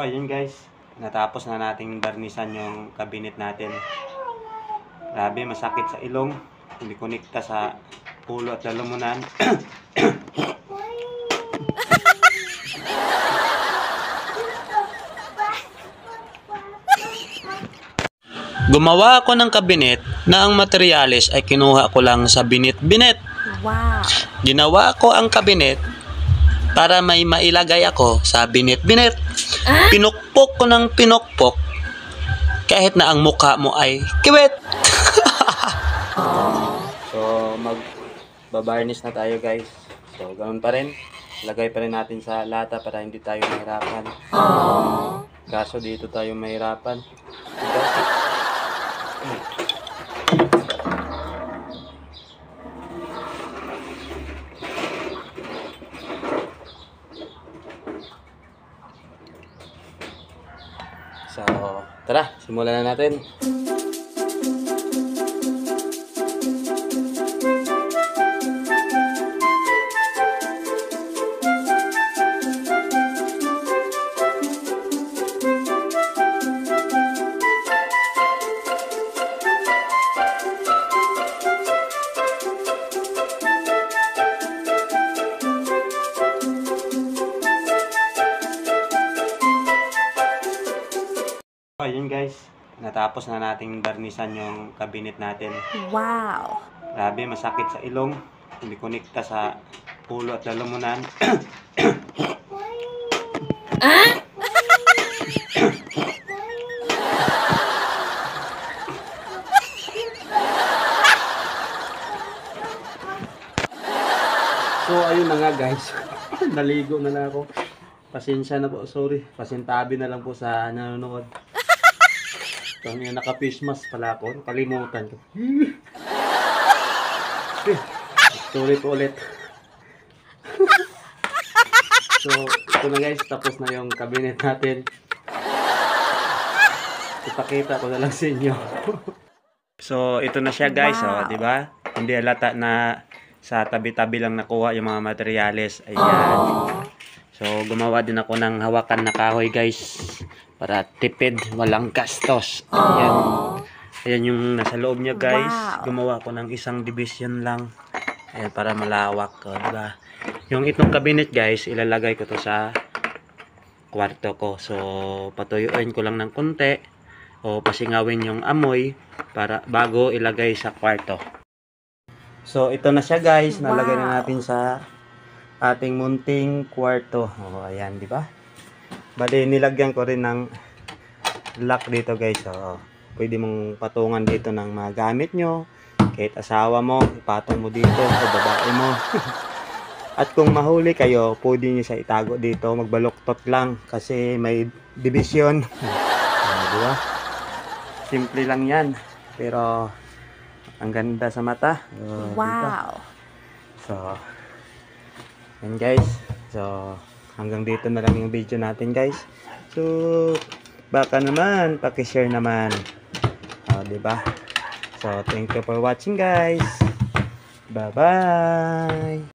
Ayun guys, natapos na nating barnisan yung cabinet natin. Grabe, masakit sa ilong. Hindi konekta sa ulo at lalamunan. Gumawa ako ng kabinet na ang materyales ay kinuha ko lang sa binit-binit. Wow! Ginawa ko ang kabinet para may mailagay ako sa binit-binit. Pinukpok ko ng pinukpok kahit na ang mukha mo ay kiwit. So, magbabarnish na tayo guys. So, ganoon pa rin. Lagay pa rin natin sa lata para hindi tayo mahirapan. Kaso dito tayo mahirapan. So, tara, simulan na natin. Ayun guys, natapos na nating barnisan yung cabinet natin. Wow! Grabe, masakit sa ilong. Hindi konekta sa ulo at lalamunan. So ayun na nga guys. Naligo na lang ako. Pasensya na po, sorry. Pasintabi na lang po sa nanonood. Kung yung naka-face mask pala ako, kalimutan ko. Tulit ulit. So, ito na guys, tapos na yung cabinet natin. Ipakita ko na lang sa inyo. So, ito na siya guys, Wow. di ba? Hindi halata na sa tabi-tabi lang nakuha yung mga materyales. Ayan. So, gumawa din ako ng hawakan na kahoy guys. Para tipid, walang gastos. Ayan. Ayan yung nasa loob niya guys. Wow. Gumawa ko ng isang division lang. Ayan, para malawak ko, diba? Yung itong cabinet guys, ilalagay ko to sa kwarto ko. So, patuyuin ko lang ng konti. O pasingawin yung amoy para bago ilagay sa kwarto. So, ito na siya guys. Nalagay na natin sa ating munting kwarto. O, ayan, di ba? Bali, nilagyan ko rin ng lock dito guys. So, pwede mong patungan dito ng mga gamit nyo. Kahit asawa mo, ipatong mo dito o babae mo. At kung mahuli kayo, pwede nyo siya itago dito. Magbaluktot lang kasi may division. Diba? Simple lang yan. Pero, ang ganda sa mata. Wow! Diba? So, yan guys. So, hanggang dito na lang yung video natin guys. So, baka naman, paki-share naman. Diba? So, thank you for watching guys. Bye-bye!